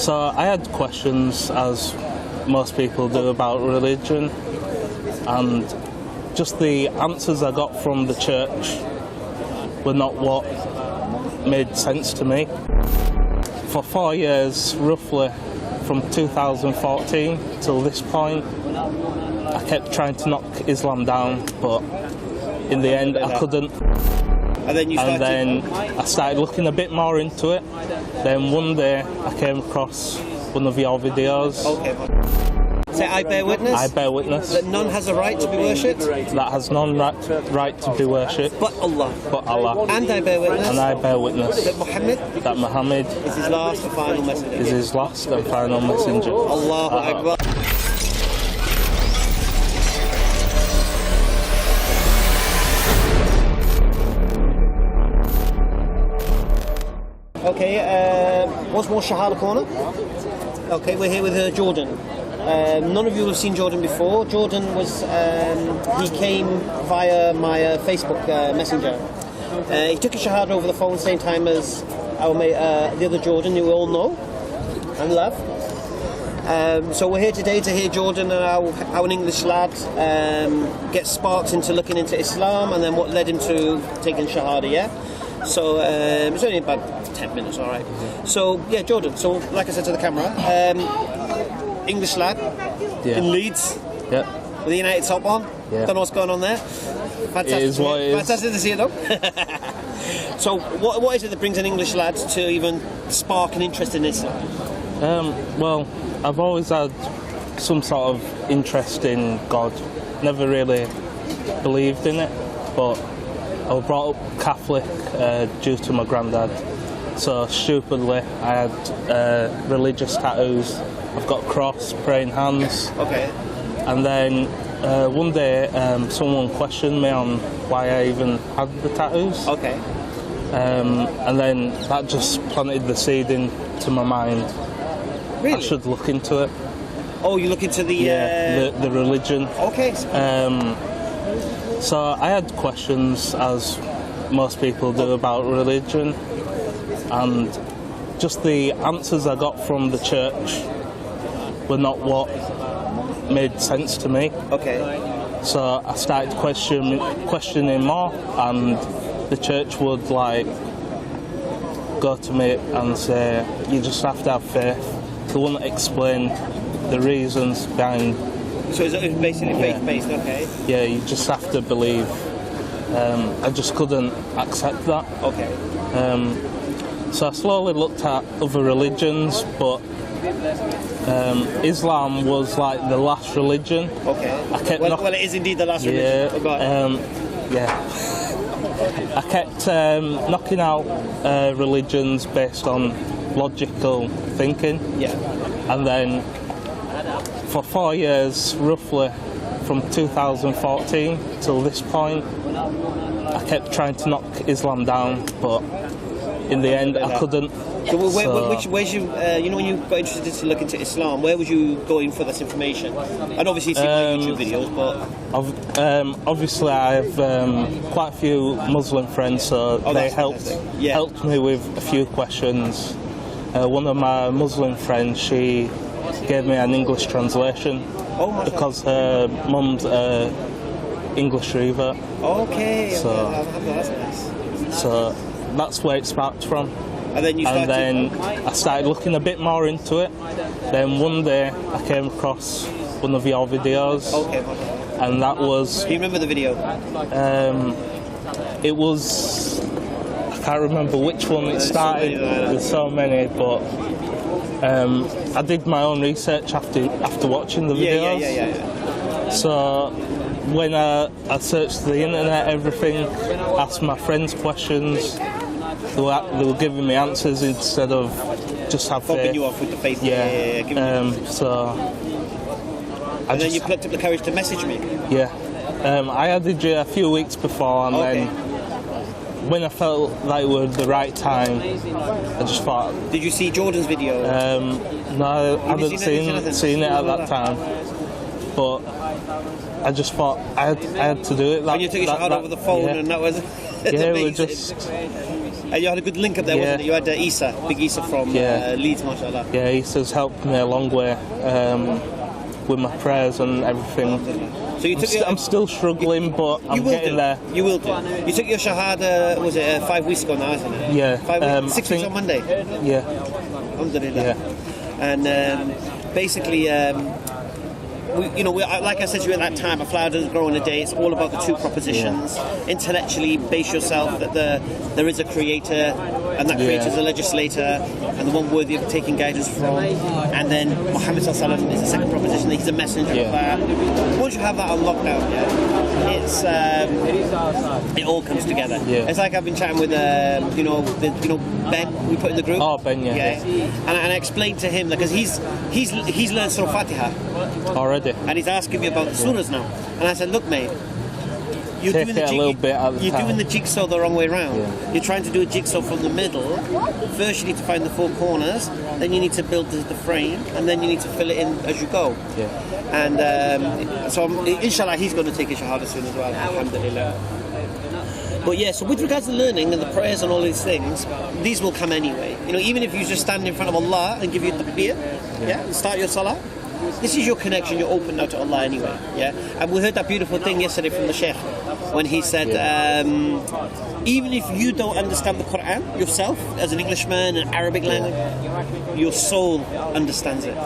So I had questions, as most people do, about religion, and just the answers I got from the church were not what made sense to me. For 4 years, roughly, from 2014 till this point, I kept trying to knock Islam down, but in the end I couldn't. And then I started looking a bit more into it. Then one day I came across one of your videos. Okay. Say, I bear witness. I bear witness. That none has a right to be worshipped. That has none right to be worshipped. But Allah. But Allah. And I bear witness. And I bear witness. That Muhammad. That Muhammad. Is his last and final messenger. Is his last and final messenger. Allahu Akbar. Okay, once more Shahada Corner. Okay, we're here with Jordan. None of you have seen Jordan before. Jordan was, he came via my Facebook messenger. He took a Shahada over the phone same time as our mate, the other Jordan who we all know and love. So we're here today to hear Jordan and how an English lad gets sparked into looking into Islam and then what led him to taking Shahada, yeah? So it's only about 10 minutes, all right. So yeah, Jordan. So like I said to the camera, English lad in Leeds. Yeah. With the United top on. Yeah. Don't know what's going on there. Fantastic. It is what it is. Fantastic to see it though. So what is it that brings an English lad to even spark an interest in Islam? Well, I've always had some sort of interest in God. Never really believed in it, but I was brought up Catholic due to my granddad. So stupidly, I had religious tattoos. I've got a cross, praying hands. Okay. And then one day, someone questioned me on why I even had the tattoos. Okay. And then that just planted the seed into my mind. Really? I should look into it. Oh, you look into the religion. Okay. So I had questions, as most people do, about religion, and just the answers I got from the church were not what made sense to me. Okay. So I started questioning more, and the church would go to me and say, you just have to have faith. They wouldn't explain the reasons behind. So it's basically faith-based, okay? Yeah, you just have to believe. I just couldn't accept that. Okay. So I slowly looked at other religions, but Islam was like the last religion. Okay. Well, it is indeed the last religion. I kept knocking out religions based on logical thinking. Yeah. And then for 4 years, roughly, from 2014 till this point, I kept trying to knock Islam down, but in the end I couldn't. So where's you, when you got interested to look into Islam, where was you going for this information? And obviously you've seen YouTube videos, but... obviously I have quite a few Muslim friends, so they helped me with a few questions. One of my Muslim friends, she gave me an English translation because her mum's English reader. Okay, so that's nice. So that's where it sparked from. And then I started looking a bit more into it. Then one day I came across one of your videos. Okay. And that was... Do you remember the video? It was... I can't remember which one it started. There's so many, but I did my own research after watching the videos. Yeah. So when I searched the internet, everything, asked my friends questions, they were giving me answers instead of just have faith. Bumping you off with the faith. And then you plucked up the courage to message me. Yeah. I added you a few weeks before, and then when I felt like it was the right time, I just thought... Did you see Jordan's video? No, I hadn't seen it at that time. But I just thought I had to do it. When you took your shot over the phone and that was... Yeah, we just... You had a good link up there, wasn't it? You had Isa, big Isa from Leeds, mashallah. Yeah, Isa's helped me a long way with my prayers and everything. So you took I'm still struggling, but I'm getting there. You will do. You took your Shahada, was it 5 weeks ago now, isn't it? Yeah. 5 weeks, 6 weeks on Monday? Yeah. Alhamdulillah. Yeah. And basically, like I said to you at that time, a flower doesn't grow in a day. It's all about the two propositions. Yeah. Intellectually base yourself that there is a creator, and that creator is a legislator, and the one worthy of taking guidance from. And then Muhammad sallallahu alaihi wasallam is the second proposition, that he's a messenger of that. Once you have that on lockdown, it all comes together. Yeah. It's like I've been chatting with Ben, we put in the group. Oh, Ben, yeah. And I explained to him, because he's learned Surah Fatiha already, and he's asking me about the surahs now. And I said, look, mate, you're doing the jigsaw the wrong way around. Yeah. You're trying to do a jigsaw from the middle. First you need to find the 4 corners, then you need to build the frame, and then you need to fill it in as you go. Yeah. And so inshallah he's going to take a shahada soon as well, alhamdulillah. But yeah, so with regards to learning and the prayers and all these things, these will come anyway. Even if you just stand in front of Allah and give you takbir, and start your salah, this is your connection. You're open now to Allah anyway. Yeah, and we heard that beautiful thing yesterday from the Sheikh when he said, even if you don't understand the Quran yourself as an Englishman and Arabic language, your soul understands it,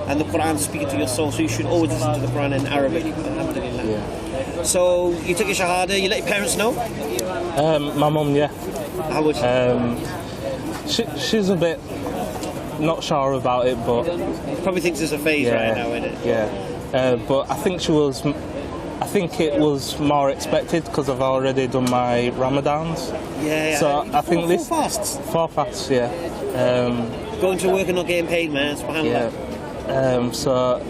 and the Quran is speaking to your soul. So you should always listen to the Quran in Arabic. Alhamdulillah. Yeah. So you took your shahada. You let your parents know? My mum, yeah. How was she? She's a bit not sure about it, but probably thinks it's a phase right now, isn't it? Yeah. But I think it was more expected because I've already done my Ramadans. Yeah. So I think 4 fasts. 4 fasts, yeah. Going to work and not getting paid, man. SubhanAllah. Yeah. So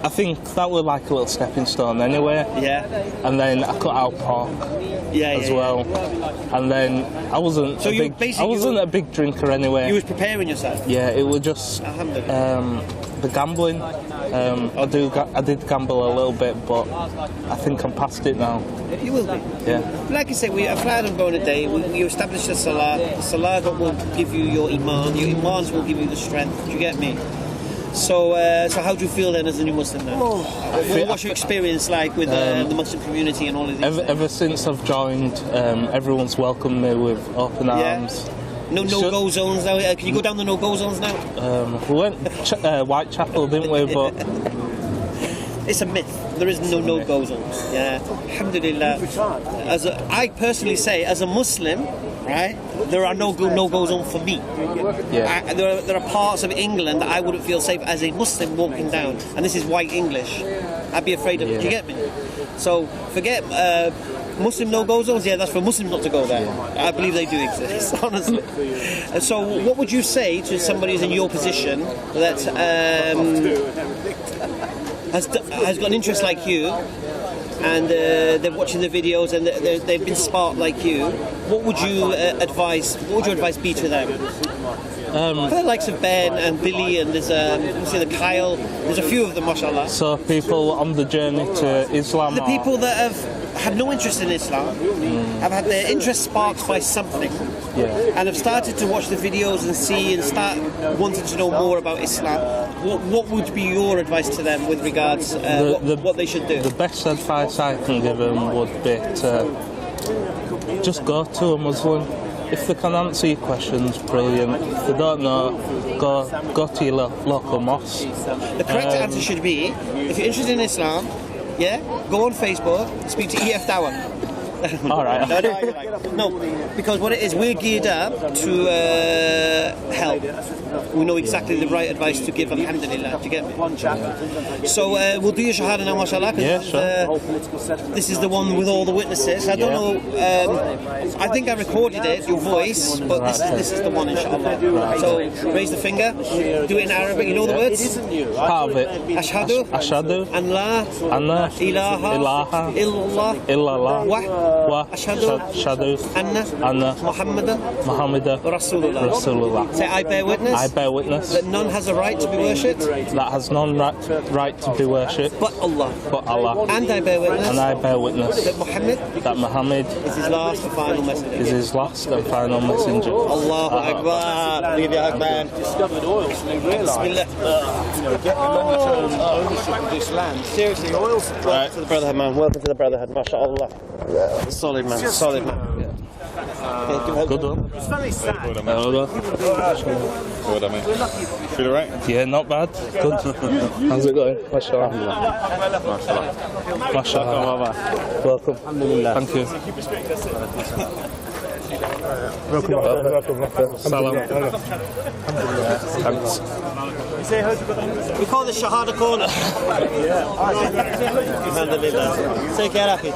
I think that was like a little stepping stone anyway. Yeah. And then I cut out pork as well. And then I wasn't a big drinker anyway. You was preparing yourself? Yeah, it was just the gambling. I did gamble a little bit, but I think I'm past it now. You will be. Yeah. Like I said, we have had on going a day. You establish the salah. The salah will give you your iman. Your imans will give you the strength. Do you get me? So how do you feel then as a new Muslim now? What's your experience like with the Muslim community and all of these ever since I've joined, everyone's welcomed me with open arms. No-go zones now? Can you go down the no-go zones now? We went Whitechapel, didn't we? But it's a myth. There is no-go zones. Yeah, alhamdulillah. I personally say, as a Muslim, right, there are no-go zones for me. Yeah. There are parts of England that I wouldn't feel safe as a Muslim walking down, and this is white English. I'd be afraid of it. Do you get me? So forget Muslim no-go zones. Yeah, that's for Muslims not to go there. I believe they do exist, honestly. And so what would you say to somebody who's in your position that has got an interest like you, and they're watching the videos and they've been sparked like you? What would you advise? What would your advice be to them? For the likes of Ben and Billy and there's the Kyle, there's a few of them, mashallah. So people on the journey to Islam. The people that have had no interest in Islam have had their interest sparked by something, and have started to watch the videos and see and start wanting to know more about Islam. What would be your advice to them with regards what they should do? The best advice I can give them would be to just go to a Muslim. If they can answer your questions, brilliant. If they don't know, go to your local mosque. The correct answer should be, if you're interested in Islam, go on Facebook, speak to EF Dawah. All right. No, because what it is, we're geared up to help. We know exactly the right advice to give, alhamdulillah. Do you get me? So we'll do your shahada now, mashallah. Sure. This is the one with all the witnesses. I don't know. I think I recorded it, your voice, but this is the one, inshallah. So raise the finger. Do it in Arabic. You know the words? Part of it. Ashhadu. Ashhadu. An la. Ilaha. Illallah. Illallah. وأشهد أن محمدا رسول الله. Say, I bear witness. I bear witness that none has a right to be worshipped. That has none right to be worshipped but Allah. And I bear witness. That Muhammad is his last and final messenger. Allahu Akbar. Leave your man. Discovered oil. Bismillah. Get long-term ownership of this land. Seriously, oil supply to the Brotherhood, man. Welcome to the Brotherhood, mashallah. Solid man, solid man. Good one. It's very sad. Good, I mean. Feel alright? Yeah, not bad. Good. How's it going? Mashallah. Mashallah. Welcome. Thank you. Salam. Thanks. We call this Shahada Corner. Alhamdulillah. Take care, Akhi.